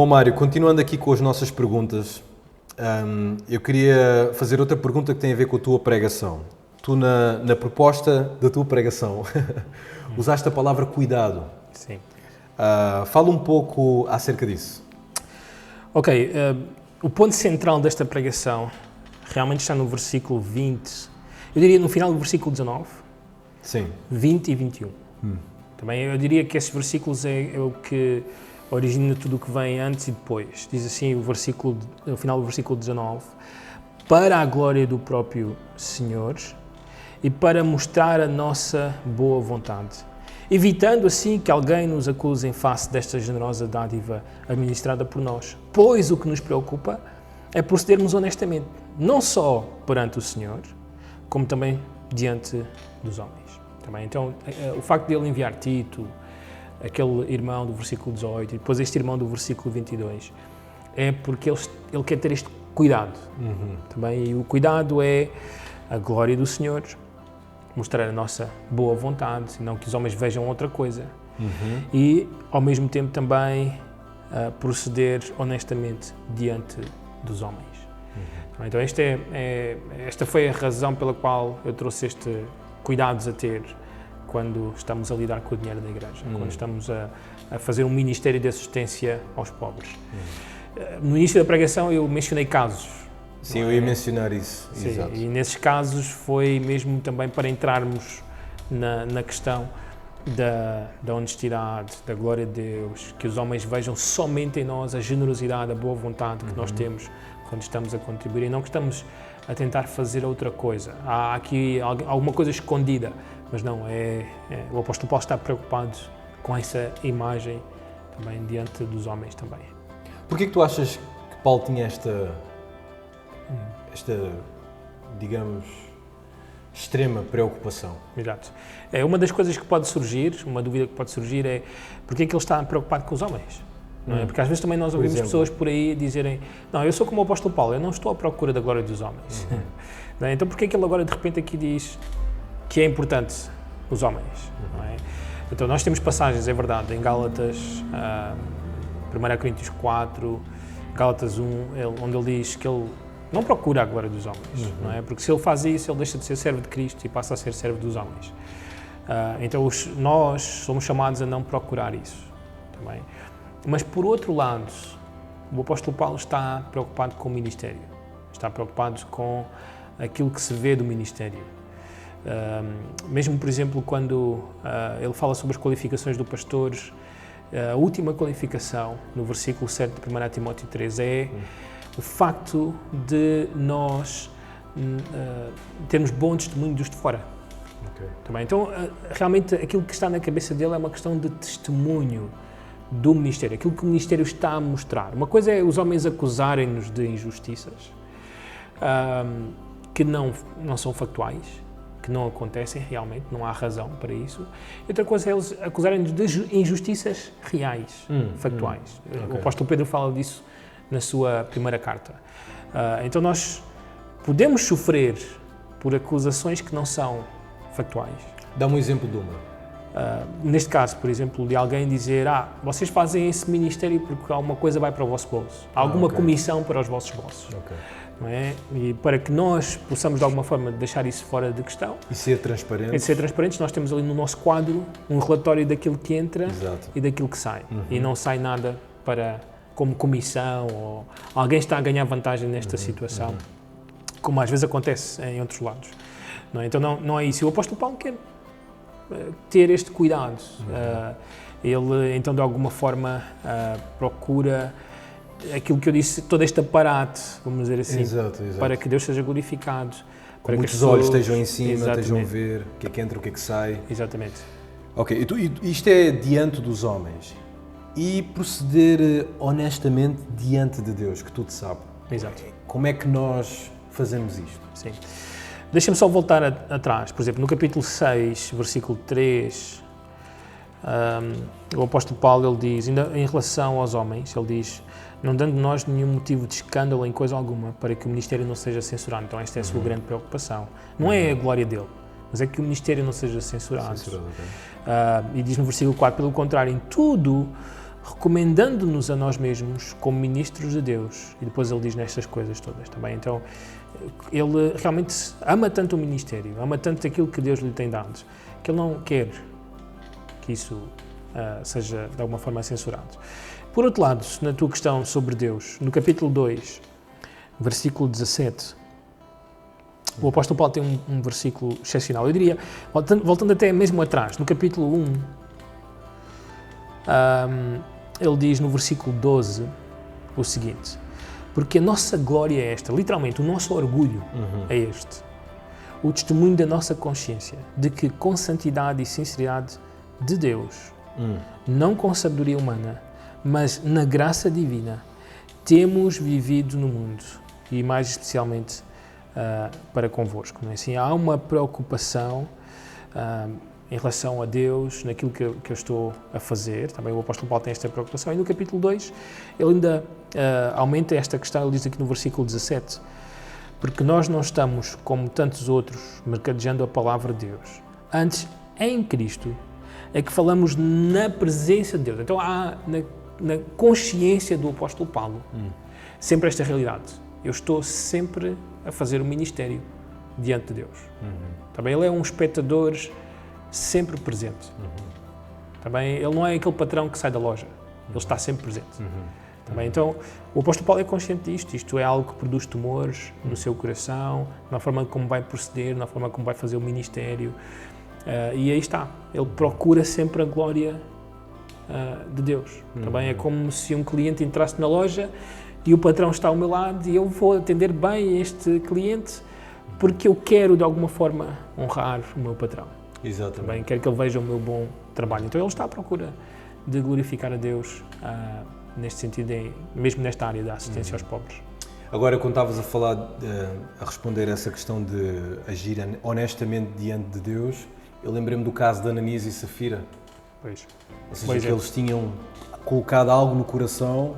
Bom, Mário, continuando aqui com as nossas perguntas, eu queria fazer outra pergunta que tem a ver com a tua pregação. Tu, na proposta da tua pregação, usaste a palavra cuidado. Sim. Fala um pouco acerca disso. Ok, o ponto central desta pregação realmente está no versículo 20, eu diria no final do versículo 19, Sim. 20 e 21. Também eu diria que esses versículos é o que origina tudo o que vem antes e depois. Diz assim no final do versículo 19, para a glória do próprio Senhor e para mostrar a nossa boa vontade, evitando assim que alguém nos acuse em face desta generosa dádiva administrada por nós. Pois o que nos preocupa é procedermos honestamente, não só perante o Senhor, como também diante dos homens. Também, então, o facto de ele enviar Tito, aquele irmão do versículo 18, e depois este irmão do versículo 22, é porque ele quer ter este cuidado. Também, e o cuidado é a glória do Senhor, mostrar a nossa boa vontade, não que os homens vejam outra coisa. E, ao mesmo tempo, também proceder honestamente diante dos homens. Então, esta foi a razão pela qual eu trouxe este cuidados a ter quando estamos a lidar com o dinheiro da igreja, quando estamos a fazer um ministério de assistência aos pobres. No início da pregação eu mencionei casos. Sim, eu ia mencionar isso. Sim, exato. E nesses casos foi mesmo também para entrarmos na questão da honestidade, da glória de Deus, que os homens vejam somente em nós a generosidade, a boa vontade que nós temos quando estamos a contribuir e não que estamos a tentar fazer outra coisa. Há aqui alguma coisa escondida, mas não, o apóstolo Paulo está preocupado com essa imagem também diante dos homens também. Porquê que tu achas que Paulo tinha esta, digamos, extrema preocupação? Exato. Uma das coisas que pode surgir, uma dúvida que pode surgir é porque é que ele está preocupado com os homens? Não é? Porque às vezes também nós ouvimos pessoas por aí dizerem não, eu sou como o apóstolo Paulo, eu não estou à procura da glória dos homens. Não é? Então porquê é que ele agora de repente aqui diz que é importante os homens? Não é? Então nós temos passagens, é verdade, em Gálatas, 1 Coríntios 4, Gálatas 1, onde ele diz que ele não procura a glória dos homens, não é? Porque se ele faz isso, ele deixa de ser servo de Cristo e passa a ser servo dos homens. Então nós somos chamados a não procurar isso também. Mas, por outro lado, o apóstolo Paulo está preocupado com o ministério, está preocupado com aquilo que se vê do ministério. Mesmo, por exemplo, quando ele fala sobre as qualificações do pastor, a última qualificação, no versículo 7 de 1 Timóteo 3, é o facto de nós termos bom testemunho dos de fora. Também. Então, realmente, aquilo que está na cabeça dele é uma questão de testemunho do ministério, aquilo que o ministério está a mostrar. Uma coisa é os homens acusarem-nos de injustiças que não são factuais, que não acontecem realmente, não há razão para isso. E outra coisa é eles acusarem-nos de injustiças reais, factuais. O apóstolo Pedro fala disso na sua primeira carta. Então nós podemos sofrer por acusações que não são factuais. Dá-me um exemplo de uma. Neste caso, por exemplo, de alguém dizer vocês fazem esse ministério porque alguma coisa vai para o vosso bolso, há alguma comissão para os vossos bolsos. Não é? E para que nós possamos de alguma forma deixar isso fora de questão e ser transparentes. E ser transparentes, nós temos ali no nosso quadro um relatório daquilo que entra e daquilo que sai. E não sai nada como comissão ou alguém está a ganhar vantagem nesta situação, como às vezes acontece em outros lados. Não é? Então não é isso. E o apóstolo Paulo quer ter este cuidado. Ele, então, de alguma forma, procura aquilo que eu disse, todo este aparato, vamos dizer assim, exato. para que Deus seja glorificado. Para que os olhos estejam em cima, estejam a ver o que é que entra, o que é que sai. Exatamente. Ok, isto é diante dos homens. E proceder honestamente diante de Deus, que tudo sabe. Exato. Como é que nós fazemos isto? Sim. Deixa-me só voltar atrás. Por exemplo, no capítulo 6, versículo 3, o apóstolo Paulo ele diz, ainda em relação aos homens, ele diz, não dando nós nenhum motivo de escândalo em coisa alguma, para que o ministério não seja censurado. Então esta é a sua grande preocupação. Não é a glória dele, mas é que o ministério não seja censurado. E diz no versículo 4, pelo contrário, em tudo recomendando-nos a nós mesmos como ministros de Deus. E depois ele diz nestas coisas todas também. Então, ele realmente ama tanto o ministério, ama tanto aquilo que Deus lhe tem dado, que ele não quer que isso seja de alguma forma censurado. Por outro lado, na tua questão sobre Deus, no capítulo 2, versículo 17, o apóstolo Paulo tem um versículo excepcional. Eu diria, voltando até mesmo atrás, no capítulo 1, ele diz no versículo 12 o seguinte: porque a nossa glória é esta, literalmente, o nosso orgulho é este, o testemunho da nossa consciência, de que com santidade e sinceridade de Deus, não com sabedoria humana, mas na graça divina, temos vivido no mundo, e mais especialmente para convosco. Não é assim? Há uma preocupação em relação a Deus, naquilo que eu estou a fazer. Também o apóstolo Paulo tem esta preocupação. E no capítulo 2, ele ainda aumenta esta questão. Ele diz aqui no versículo 17, porque nós não estamos, como tantos outros, mercadejando a palavra de Deus. Antes, em Cristo, é que falamos na presença de Deus. Então há na consciência do apóstolo Paulo sempre esta realidade. Eu estou sempre a fazer o ministério diante de Deus. Também ele é um espectador sempre presente. Também ele não é aquele patrão que sai da loja. Ele está sempre presente. Também, então, o apóstolo Paulo é consciente disto. Isto é algo que produz temores no seu coração, na forma como vai proceder, na forma como vai fazer o ministério. E aí está. Ele procura sempre a glória de Deus. Também é como se um cliente entrasse na loja e o patrão está ao meu lado e eu vou atender bem este cliente porque eu quero, de alguma forma, honrar o meu patrão. Exatamente. Também quero que ele veja o meu bom trabalho. Então ele está à procura de glorificar a Deus neste sentido, mesmo nesta área da assistência aos pobres. Agora, quando estavas a falar, a responder a essa questão de agir honestamente diante de Deus, eu lembrei-me do caso de Ananias e Safira. Pois. Ou seja, que eles tinham colocado algo no coração,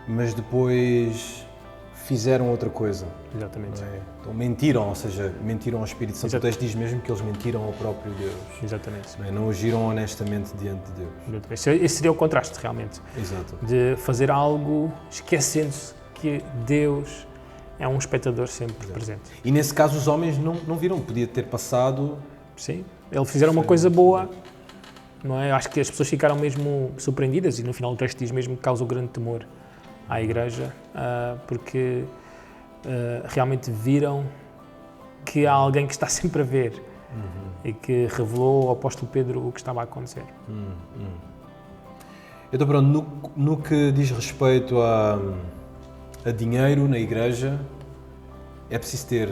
mas depois fizeram outra coisa. Exatamente. Não é? Então mentiram, ou seja, mentiram ao Espírito Santo. O texto diz mesmo que eles mentiram ao próprio Deus. Exatamente. Não é? Não agiram honestamente diante de Deus. Esse seria o contraste, realmente. Exato. De fazer algo esquecendo-se que Deus é um espectador sempre presente. E nesse caso os homens não viram, podia ter passado... Sim, eles fizeram uma coisa boa, não é? Acho que as pessoas ficaram mesmo surpreendidas e no final o texto diz mesmo que causou grande temor à igreja, porque realmente viram que há alguém que está sempre a ver e que revelou ao apóstolo Pedro o que estava a acontecer. Então pronto, no que diz respeito a dinheiro na igreja, é preciso ter,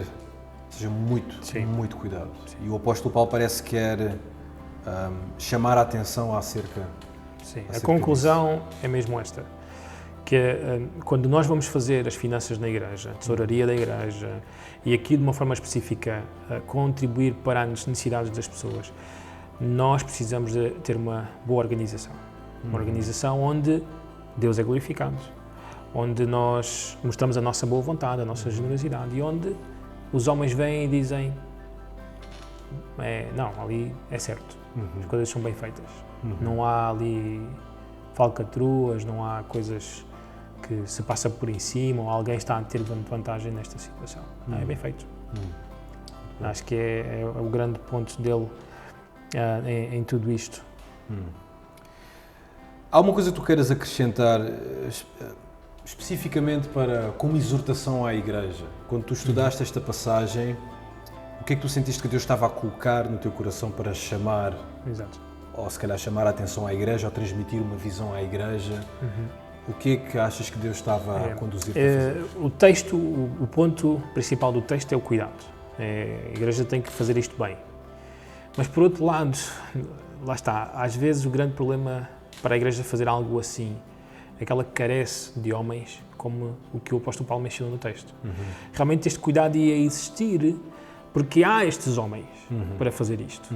muito cuidado. Sim. E o apóstolo Paulo parece que quer chamar a atenção acerca A conclusão é mesmo esta, que quando nós vamos fazer as finanças na igreja, a tesouraria da igreja, e aqui de uma forma específica contribuir para as necessidades das pessoas, nós precisamos de ter uma boa organização. Uma organização onde Deus é glorificado, onde nós mostramos a nossa boa vontade, a nossa generosidade, e onde os homens vêm e dizem não, ali é certo, as coisas são bem feitas, não há ali falcatruas, não há coisas que se passa por em cima ou alguém está a ter vantagem nesta situação. Não, é bem feito. Acho que é o grande ponto dele em tudo isto. Há uma coisa que tu queiras acrescentar especificamente como exortação à igreja? Quando tu estudaste esta passagem, o que é que tu sentiste que Deus estava a colocar no teu coração para chamar, ou se calhar chamar a atenção à igreja, ou transmitir uma visão à igreja? O que é que achas que Deus estava a conduzir para fazer? O texto, o ponto principal do texto é o cuidado. A igreja tem que fazer isto bem. Mas por outro lado, lá está, às vezes o grande problema para a igreja fazer algo assim é que ela carece de homens como o que o apóstolo Paulo mencionou no texto. Realmente este cuidado ia existir porque há estes homens para fazer isto.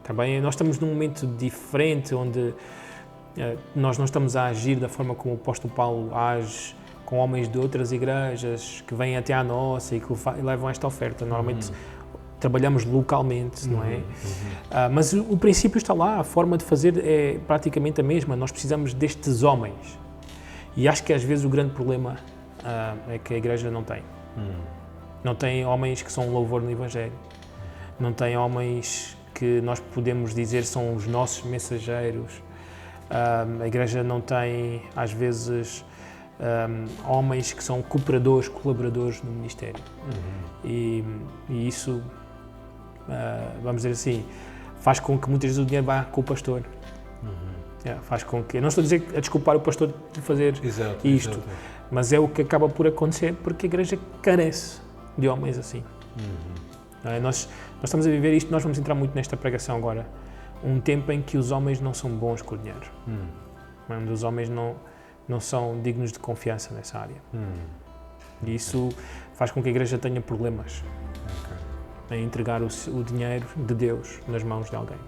Também nós estamos num momento diferente onde nós não estamos a agir da forma como o apóstolo Paulo age com homens de outras igrejas que vêm até à nossa e que levam esta oferta. Normalmente trabalhamos localmente, não é? Mas o princípio está lá, a forma de fazer é praticamente a mesma. Nós precisamos destes homens. E acho que às vezes o grande problema é que a igreja não tem. Não tem homens que são louvor no Evangelho. Não tem homens que nós podemos dizer são os nossos mensageiros. A igreja não tem, às vezes, homens que são cooperadores, colaboradores no ministério. E isso, vamos dizer assim, faz com que muitas vezes o dinheiro vá com o pastor. Faz com que, eu não estou a dizer a desculpar o pastor de fazer isto, mas é o que acaba por acontecer porque a igreja carece de homens assim. Nós estamos a viver isto, nós vamos entrar muito nesta pregação agora, um tempo em que os homens não são bons com o dinheiro. Onde os homens não são dignos de confiança nessa área. E isso faz com que a igreja tenha problemas em entregar o dinheiro de Deus nas mãos de alguém.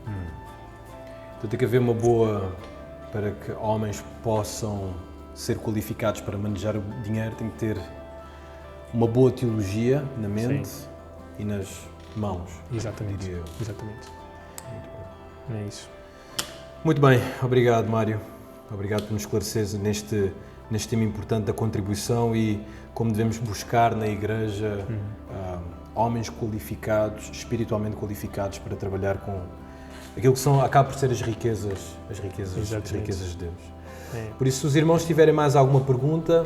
Então tem que haver uma boa, para que homens possam ser qualificados para manejar o dinheiro, tem que ter uma boa teologia na mente e nas mãos. Exatamente. Diria eu. Exatamente. É isso. Muito bem, obrigado Mário. Obrigado por nos esclareceres neste tema importante da contribuição e como devemos buscar na igreja homens qualificados, espiritualmente qualificados para trabalhar com aquilo que acaba por ser as riquezas de Deus. Por isso, se os irmãos tiverem mais alguma pergunta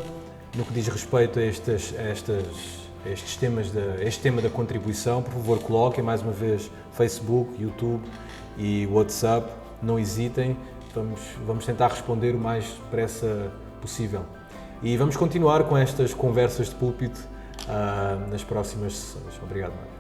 no que diz respeito a este tema da contribuição, por favor coloquem mais uma vez Facebook, YouTube e WhatsApp, não hesitem, vamos tentar responder o mais depressa possível. E vamos continuar com estas conversas de púlpito nas próximas sessões. Obrigado, Mário.